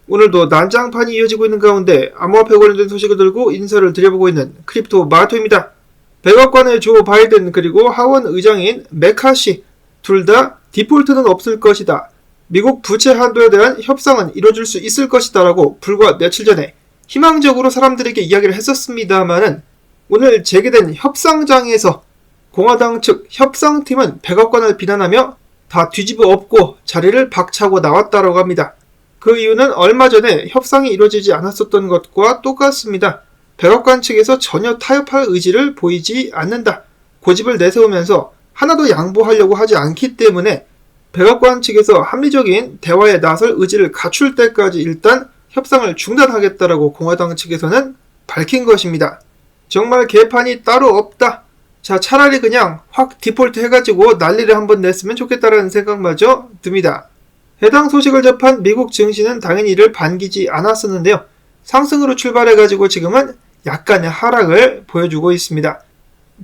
오늘도 난장판이 이어지고 있는 가운데 암호화폐 관련된 소식을 들고 인사를 드려보고 있는 크립토 마토입니다. 백악관의 조 바이든 그리고 하원 의장인 메카시 둘 다 디폴트는 없을 것이다. 미국 부채 한도에 대한 협상은 이뤄질 수 있을 것이다 라고 불과 며칠 전에 희망적으로 사람들에게 이야기를 했었습니다만은 오늘 재개된 협상장에서 공화당 측 협상팀은 백악관을 비난하며 다 뒤집어 엎고 자리를 박차고 나왔다라고 합니다. 그 이유는 얼마 전에 협상이 이루어지지 않았었던 것과 똑같습니다. 백악관 측에서 전혀 타협할 의지를 보이지 않는다. 고집을 내세우면서 하나도 양보하려고 하지 않기 때문에 백악관 측에서 합리적인 대화에 나설 의지를 갖출 때까지 일단 협상을 중단하겠다라고 공화당 측에서는 밝힌 것입니다. 정말 개판이 따로 없다. 자, 차라리 그냥 확 디폴트 해가지고 난리를 한번 냈으면 좋겠다라는 생각마저 듭니다. 해당 소식을 접한 미국 증시는 당연히 이를 반기지 않았었는데요. 상승으로 출발해가지고 지금은 약간의 하락을 보여주고 있습니다.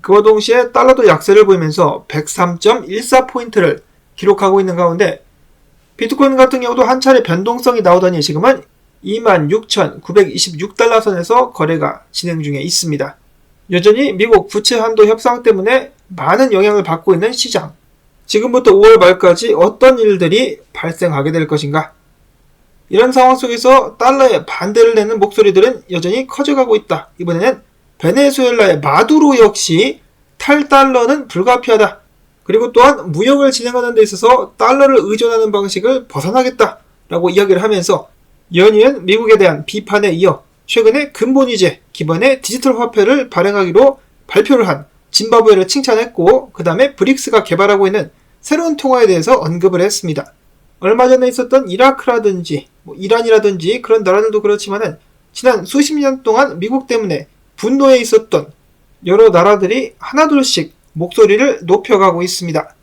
그와 동시에 달러도 약세를 보이면서 103.14포인트를 기록하고 있는 가운데 비트코인 같은 경우도 한 차례 변동성이 나오더니 지금은 26,926달러 선에서 거래가 진행 중에 있습니다. 여전히 미국 부채 한도 협상 때문에 많은 영향을 받고 있는 시장. 지금부터 5월 말까지 어떤 일들이 발생하게 될 것인가? 이런 상황 속에서 달러에 반대를 내는 목소리들은 여전히 커져가고 있다. 이번에는 베네수엘라의 마두로 역시 탈달러는 불가피하다. 그리고 또한 무역을 진행하는 데 있어서 달러를 의존하는 방식을 벗어나겠다라고 이야기를 하면서 연이은 미국에 대한 비판에 이어 최근에 근본위제 기반의 디지털 화폐를 발행하기로 발표를 한 짐바브웨를 칭찬했고 그 다음에 브릭스가 개발하고 있는 새로운 통화에 대해서 언급을 했습니다. 얼마 전에 있었던 이라크라든지 이란이라든지 그런 나라들도 그렇지만은 지난 수십 년 동안 미국 때문에 분노에 있었던 여러 나라들이 하나둘씩 목소리를 높여가고 있습니다.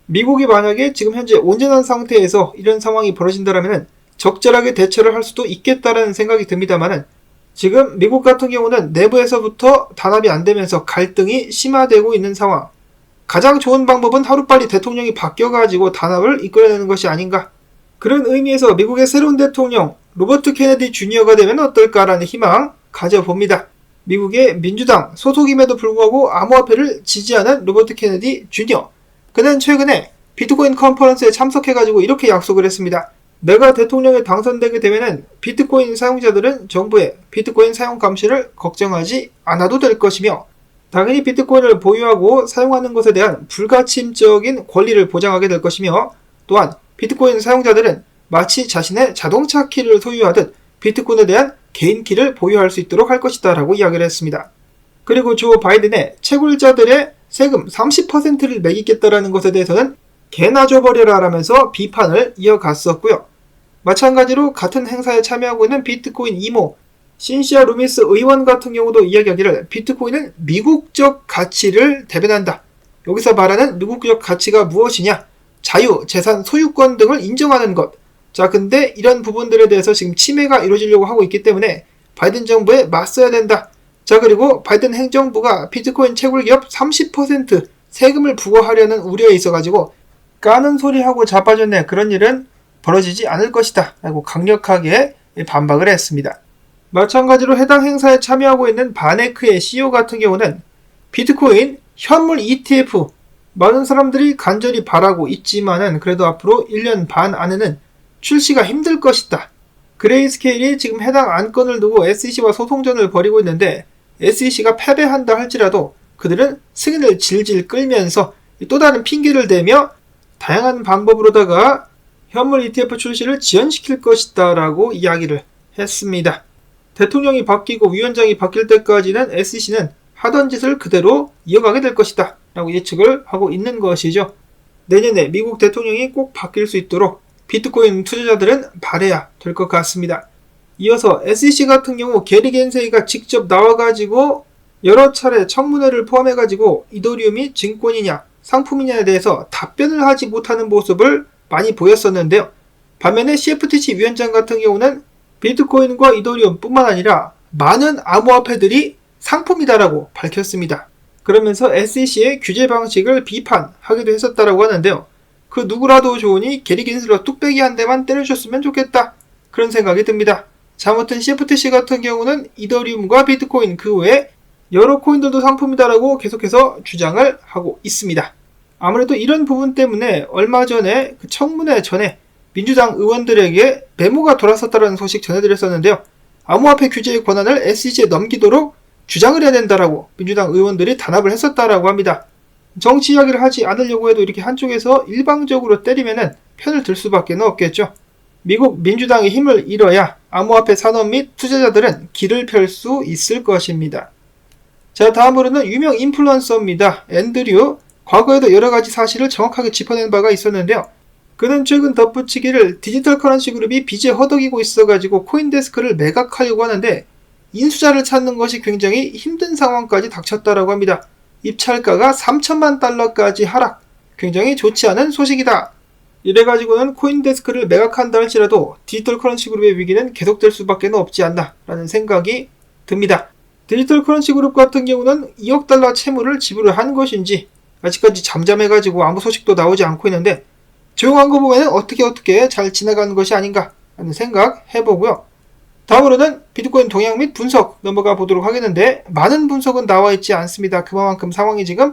미국이 만약에 지금 현재 온전한 상태에서 이런 상황이 벌어진다면 적절하게 대처를 할 수도 있겠다라는 생각이 듭니다만은 지금 미국 같은 경우는 내부에서부터 단합이 안 되면서 갈등이 심화되고 있는 상황. 가장 좋은 방법은 하루빨리 대통령이 바뀌어가지고 단합을 이끌어내는 것이 아닌가. 그런 의미에서 미국의 새로운 대통령 로버트 케네디 주니어가 되면 어떨까라는 희망 가져봅니다. 미국의 민주당 소속임에도 불구하고 암호화폐를 지지하는 로버트 케네디 주니어. 그는 최근에 비트코인 컨퍼런스에 참석해가지고 이렇게 약속을 했습니다. 내가 대통령에 당선되게 되면은 비트코인 사용자들은 정부의 비트코인 사용 감시를 걱정하지 않아도 될 것이며 당연히 비트코인을 보유하고 사용하는 것에 대한 불가침적인 권리를 보장하게 될 것이며 또한 비트코인 사용자들은 마치 자신의 자동차 키를 소유하듯 비트코인에 대한 개인 키를 보유할 수 있도록 할 것이다 라고 이야기를 했습니다. 그리고 조 바이든의 채굴자들의 세금 30%를 매기겠다라는 것에 대해서는 개나 줘버려라 라면서 비판을 이어갔었고요. 마찬가지로 같은 행사에 참여하고 있는 비트코인 이모 신시아 루미스 의원 같은 경우도 이야기하기를 비트코인은 미국적 가치를 대변한다. 여기서 말하는 미국적 가치가 무엇이냐? 자유, 재산, 소유권 등을 인정하는 것. 자, 근데 이런 부분들에 대해서 지금 침해가 이루어지려고 하고 있기 때문에 바이든 정부에 맞서야 된다. 자, 그리고 바이든 행정부가 비트코인 채굴 기업 30% 세금을 부과하려는 우려에 있어가지고 까는 소리하고 자빠졌네. 그런 일은 벌어지지 않을 것이다 라고 강력하게 반박을 했습니다. 마찬가지로 해당 행사에 참여하고 있는 바네크의 CEO 같은 경우는 비트코인 현물 ETF 많은 사람들이 간절히 바라고 있지만은 그래도 앞으로 1년 반 안에는 출시가 힘들 것이다. 그레이스케일이 지금 해당 안건을 두고 SEC와 소송전을 벌이고 있는데 SEC가 패배한다 할지라도 그들은 승인을 질질 끌면서 또 다른 핑계를 대며 다양한 방법으로다가 현물 ETF 출시를 지연시킬 것이다 라고 이야기를 했습니다. 대통령이 바뀌고 위원장이 바뀔 때까지는 SEC는 하던 짓을 그대로 이어가게 될 것이다 라고 예측을 하고 있는 것이죠. 내년에 미국 대통령이 꼭 바뀔 수 있도록 비트코인 투자자들은 바라야 될 것 같습니다. 이어서 SEC 같은 경우 게리 겐세이가 직접 나와가지고 여러 차례 청문회를 포함해가지고 이더리움이 증권이냐 상품이냐에 대해서 답변을 하지 못하는 모습을 많이 보였었는데요. 반면에 CFTC 위원장 같은 경우는 비트코인과 이더리움 뿐만 아니라 많은 암호화폐들이 상품이다라고 밝혔습니다. 그러면서 SEC의 규제 방식을 비판하기도 했었다라고 하는데요. 그 누구라도 좋으니 게리 겐슬러 뚝배기 한 대만 때려줬으면 좋겠다. 그런 생각이 듭니다. 자, 아무튼 CFTC 같은 경우는 이더리움과 비트코인 그 외에 여러 코인들도 상품이다라고 계속해서 주장을 하고 있습니다. 아무래도 이런 부분 때문에 얼마 전에 그 청문회 전에 민주당 의원들에게 메모가 돌았었다는 소식 전해드렸었는데요. 암호화폐 규제의 권한을 SEC에 넘기도록 주장을 해야 된다라고 민주당 의원들이 단합을 했었다라고 합니다. 정치 이야기를 하지 않으려고 해도 이렇게 한쪽에서 일방적으로 때리면은 편을 들 수밖에 없겠죠. 미국 민주당의 힘을 잃어야 암호화폐 산업 및 투자자들은 길을 펼 수 있을 것입니다. 자, 다음으로는 유명 인플루언서입니다. 앤드류. 과거에도 여러가지 사실을 정확하게 짚어낸 바가 있었는데요. 그는 최근 덧붙이기를 디지털 커런시 그룹이 빚에 허덕이고 있어가지고 코인데스크를 매각하려고 하는데 인수자를 찾는 것이 굉장히 힘든 상황까지 닥쳤다라고 합니다. 입찰가가 3천만 달러까지 하락. 굉장히 좋지 않은 소식이다. 이래가지고는 코인데스크를 매각한다 할지라도 디지털 커런시 그룹의 위기는 계속될 수밖에 없지 않나 라는 생각이 듭니다. 디지털 커런시 그룹 같은 경우는 2억 달러 채무를 지불을 한 것인지 아직까지 잠잠해가지고 아무 소식도 나오지 않고 있는데 조용한 거 보면 어떻게 잘 지나가는 것이 아닌가 하는 생각 해보고요. 다음으로는 비트코인 동향 및 분석 넘어가 보도록 하겠는데 많은 분석은 나와 있지 않습니다. 그만큼 상황이 지금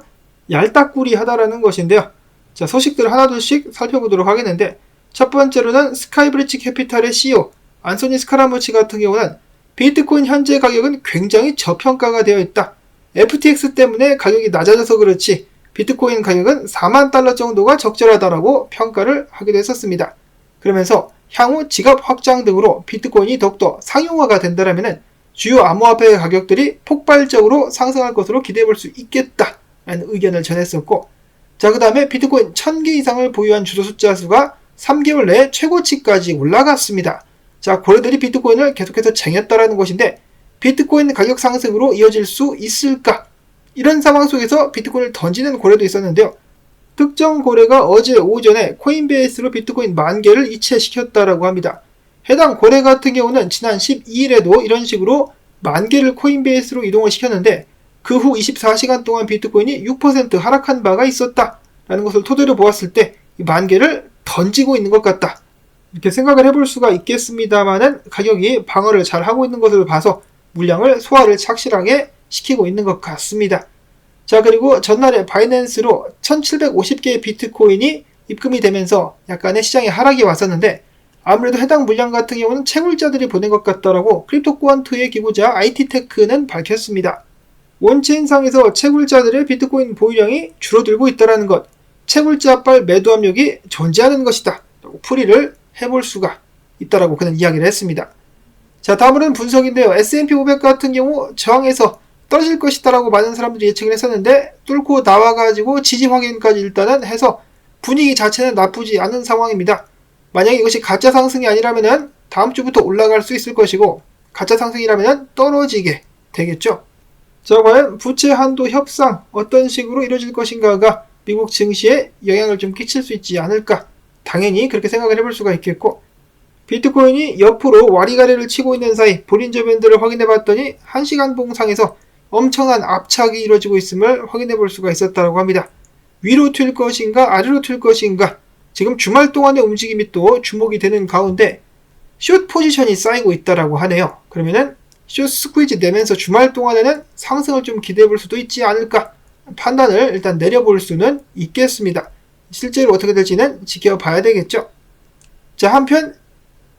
얄딱구리하다라는 것인데요. 자, 소식들 하나둘씩 살펴보도록 하겠는데 첫 번째로는 스카이브리지 캐피탈의 CEO 안소니 스카라무치 같은 경우는 비트코인 현재 가격은 굉장히 저평가가 되어 있다. FTX 때문에 가격이 낮아져서 그렇지 비트코인 가격은 4만 달러 정도가 적절하다라고 평가를 하기도 했었습니다. 그러면서 향후 지갑 확장 등으로 비트코인이 더욱더 상용화가 된다면 주요 암호화폐 가격들이 폭발적으로 상승할 것으로 기대해 볼 수 있겠다라는 의견을 전했었고, 자, 그 다음에 비트코인 1000개 이상을 보유한 주도 숫자 수가 3개월 내에 최고치까지 올라갔습니다. 자, 고래들이 비트코인을 계속해서 쟁였다라는 것인데 비트코인 가격 상승으로 이어질 수 있을까? 이런 상황 속에서 비트코인을 던지는 고래도 있었는데요. 특정 고래가 어제 오전에 코인베이스로 비트코인 10,000개를 이체시켰다라고 합니다. 해당 고래 같은 경우는 지난 12일에도 이런 식으로 10,000개를 코인베이스로 이동을 시켰는데 그 후 24시간 동안 비트코인이 6% 하락한 바가 있었다라는 것을 토대로 보았을 때 10,000개를 던지고 있는 것 같다. 이렇게 생각을 해볼 수가 있겠습니다만은 가격이 방어를 잘 하고 있는 것을 봐서 물량을 소화를 착실하게 시키고 있는 것 같습니다. 자, 그리고 전날에 바이낸스로 1750개의 비트코인이 입금이 되면서 약간의 시장에 하락이 왔었는데 아무래도 해당 물량 같은 경우는 채굴자들이 보낸 것 같다라고 크립토코안트의 기고자 IT테크는 밝혔습니다. 원체인상에서 채굴자들의 비트코인 보유량이 줄어들고 있다는 것, 채굴자발 매도 압력이 존재하는 것이다 라고 풀이를 해볼 수가 있다라고 그는 이야기를 했습니다. 자, 다음으로는 분석인데요. S&P 500 같은 경우 저항에서 떨어질 것이다라고 많은 사람들이 예측을 했었는데 뚫고 나와가지고 지지 확인까지 일단은 해서 분위기 자체는 나쁘지 않은 상황입니다. 만약에 이것이 가짜 상승이 아니라면은 다음 주부터 올라갈 수 있을 것이고 가짜 상승이라면은 떨어지게 되겠죠. 자, 과연 부채 한도 협상 어떤 식으로 이루어질 것인가가 미국 증시에 영향을 좀 끼칠 수 있지 않을까? 당연히 그렇게 생각을 해볼 수가 있겠고, 비트코인이 옆으로 와리가리를 치고 있는 사이 볼린저 밴드를 확인해 봤더니 1시간 봉상에서 엄청난 압착이 이루어지고 있음을 확인해 볼 수가 있었다고 합니다. 위로 튈 것인가 아래로 튈 것인가, 지금 주말 동안의 움직임이 또 주목이 되는 가운데 숏 포지션이 쌓이고 있다라고 하네요. 그러면은 숏 스퀴즈 내면서 주말 동안에는 상승을 좀 기대해 볼 수도 있지 않을까 판단을 일단 내려볼 수는 있겠습니다. 실제로 어떻게 될지는 지켜봐야 되겠죠. 자, 한편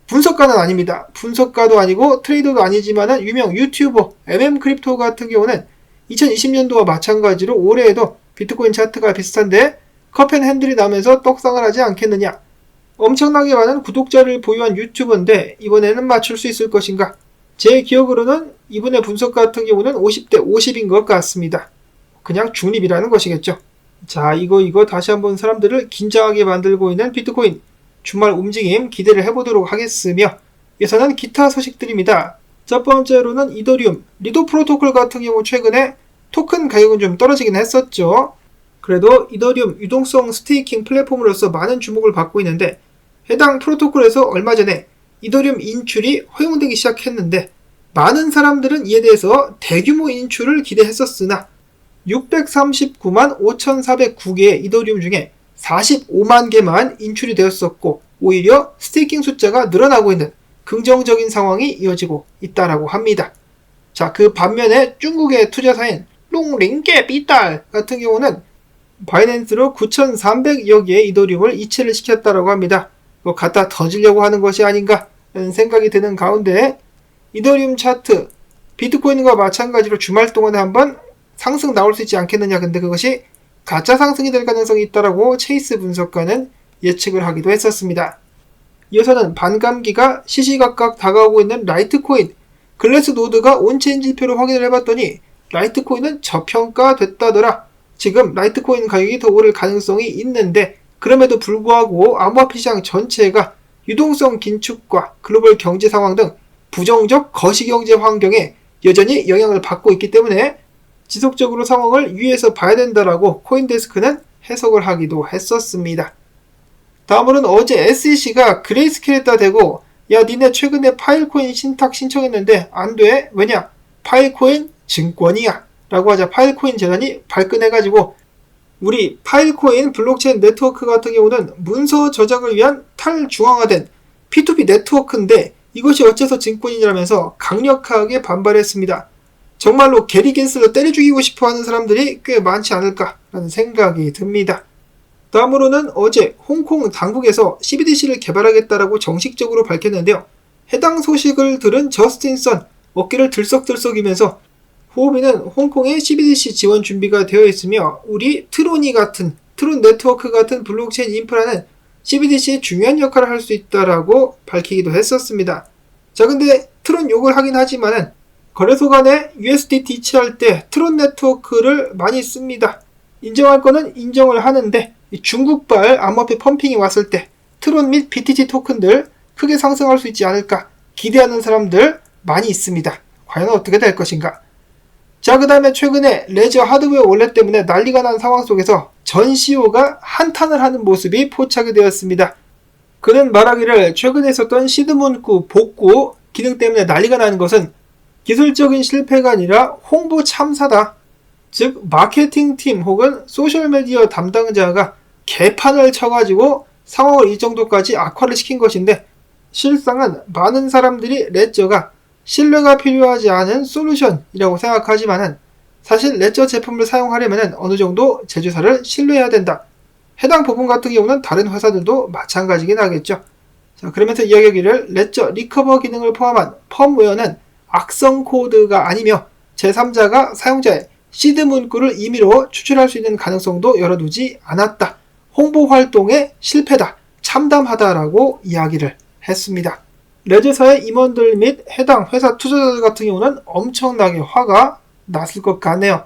분석가는 아닙니다. 분석가도 아니고 트레이더도 아니지만은 유명 유튜버 MM크립토 같은 경우는 2020년도와 마찬가지로 올해에도 비트코인 차트가 비슷한데 컵앤핸들이 나면서 떡상을 하지 않겠느냐. 엄청나게 많은 구독자를 보유한 유튜버인데 이번에는 맞출 수 있을 것인가. 제 기억으로는 이번에 분석 같은 경우는 50대 50인 것 같습니다. 그냥 중립이라는 것이겠죠. 자, 이거 다시 한번 사람들을 긴장하게 만들고 있는 비트코인 주말 움직임 기대를 해보도록 하겠으며, 이어서는 기타 소식들입니다. 첫 번째로는 이더리움, 리도 프로토콜 같은 경우 최근에 토큰 가격은 좀 떨어지긴 했었죠. 그래도 이더리움 유동성 스테이킹 플랫폼으로서 많은 주목을 받고 있는데 해당 프로토콜에서 얼마 전에 이더리움 인출이 허용되기 시작했는데 많은 사람들은 이에 대해서 대규모 인출을 기대했었으나 639만 5,409개의 이더리움 중에 45만 개만 인출이 되었었고 오히려 스테이킹 숫자가 늘어나고 있는 긍정적인 상황이 이어지고 있다라고 합니다. 자, 그 반면에 중국의 투자사인 롱링게 비달 같은 경우는 바이낸스로 9,300여 개의 이더리움을 이체를 시켰다라고 합니다. 뭐 갖다 던지려고 하는 것이 아닌가 라는 생각이 드는 가운데 이더리움 차트 비트코인과 마찬가지로 주말 동안에 한번 상승 나올 수 있지 않겠느냐. 근데 그것이 가짜 상승이 될 가능성이 있다라고 체이스 분석가는 예측을 하기도 했었습니다. 이어서는 반감기가 시시각각 다가오고 있는 라이트코인 글래스노드가 온체인 지표를 확인을 해봤더니 라이트코인은 저평가됐다더라. 지금 라이트코인 가격이 더 오를 가능성이 있는데 그럼에도 불구하고 암호화폐 시장 전체가 유동성 긴축과 글로벌 경제 상황 등 부정적 거시경제 환경에 여전히 영향을 받고 있기 때문에 지속적으로 상황을 유의해서 봐야 된다라고 코인데스크는 해석을 하기도 했었습니다. 다음으로는 어제 SEC가 그레이스케일에다 대고 야 니네 최근에 파일코인 신탁 신청했는데 안돼. 왜냐? 파일코인 증권이야 라고 하자 파일코인 재단이 발끈해가지고 우리 파일코인 블록체인 네트워크 같은 경우는 문서 저장을 위한 탈중앙화된 P2P 네트워크인데 이것이 어째서 증권이라면서 강력하게 반발했습니다. 정말로 게리 겐슬러 때려 죽이고 싶어하는 사람들이 꽤 많지 않을까라는 생각이 듭니다. 다음으로는 어제 홍콩 당국에서 CBDC를 개발하겠다라고 정식적으로 밝혔는데요. 해당 소식을 들은 저스틴 선 어깨를 들썩들썩이면서 후오비는 홍콩의 CBDC 지원 준비가 되어 있으며 우리 트론 네트워크 같은 블록체인 인프라는 CBDC의 중요한 역할을 할 수 있다라고 밝히기도 했었습니다. 자, 근데 트론 욕을 하긴 하지만은 거래소 간에 USDT 이체할 때 트론 네트워크를 많이 씁니다. 인정할 거는 인정을 하는데 중국발 암호화폐 펌핑이 왔을 때 트론 및 BTC 토큰들 크게 상승할 수 있지 않을까 기대하는 사람들 많이 있습니다. 과연 어떻게 될 것인가? 자, 그 다음에 최근에 레저 하드웨어 원래 때문에 난리가 난 상황 속에서 전 CEO가 한탄을 하는 모습이 포착이 되었습니다. 그는 말하기를 최근에 있었던 시드문구 복구 기능 때문에 난리가 나는 것은 기술적인 실패가 아니라 홍보 참사다. 즉 마케팅팀 혹은 소셜미디어 담당자가 개판을 쳐가지고 상황을 이 정도까지 악화를 시킨 것인데 실상은 많은 사람들이 레저가 신뢰가 필요하지 않은 솔루션이라고 생각하지만은 사실 레저 제품을 사용하려면 어느 정도 제조사를 신뢰해야 된다. 해당 부분 같은 경우는 다른 회사들도 마찬가지긴 하겠죠. 자, 그러면서 이야기하기를 레저 리커버 기능을 포함한 펌웨어는 악성 코드가 아니며 제3자가 사용자의 시드 문구를 임의로 추출할 수 있는 가능성도 열어두지 않았다. 홍보 활동의 실패다. 참담하다라고 이야기를 했습니다. 레저사의 임원들 및 해당 회사 투자자들 같은 경우는 엄청나게 화가 났을 것 같네요.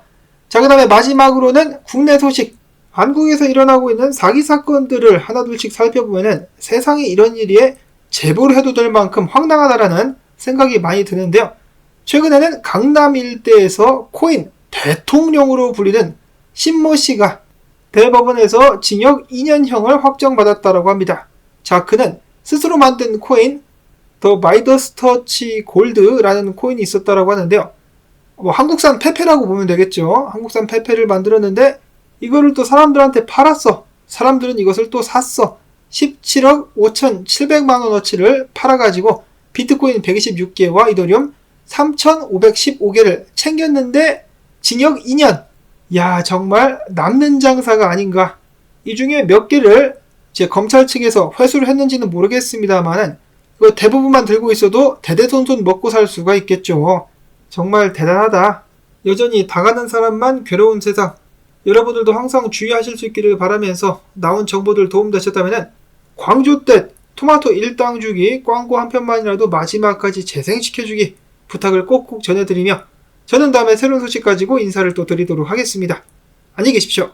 자, 그 다음에 마지막으로는 국내 소식. 한국에서 일어나고 있는 사기 사건들을 하나둘씩 살펴보면 세상에 이런 일이 제보를 해도 될 만큼 황당하다라는 생각이 많이 드는데요. 최근에는 강남 일대에서 코인 대통령으로 불리는 신모 씨가 대법원에서 징역 2년형을 확정받았다고 합니다. 자, 그는 스스로 만든 코인 더 마이더스터치 골드라는 코인이 있었다고 하는데요. 한국산 페페라고 보면 되겠죠. 한국산 페페를 만들었는데 이거를 또 사람들한테 팔았어. 사람들은 이것을 또 샀어. 17억 5,700만 원어치를 팔아가지고 비트코인 126개와 이더리움 3,515개를 챙겼는데 징역 2년. 야, 정말 남는 장사가 아닌가. 이 중에 몇 개를 제 검찰 측에서 회수를 했는지는 모르겠습니다만은 이거 대부분만 들고 있어도 대대손손 먹고 살 수가 있겠죠. 정말 대단하다. 여전히 당하는 사람만 괴로운 세상. 여러분들도 항상 주의하실 수 있기를 바라면서 나온 정보들 도움되셨다면 광주댁 토마토 1당 주기 광고 한 편만이라도 마지막까지 재생시켜주기 부탁을 꼭꼭 전해드리며 저는 다음에 새로운 소식 가지고 인사를 또 드리도록 하겠습니다. 안녕히 계십시오.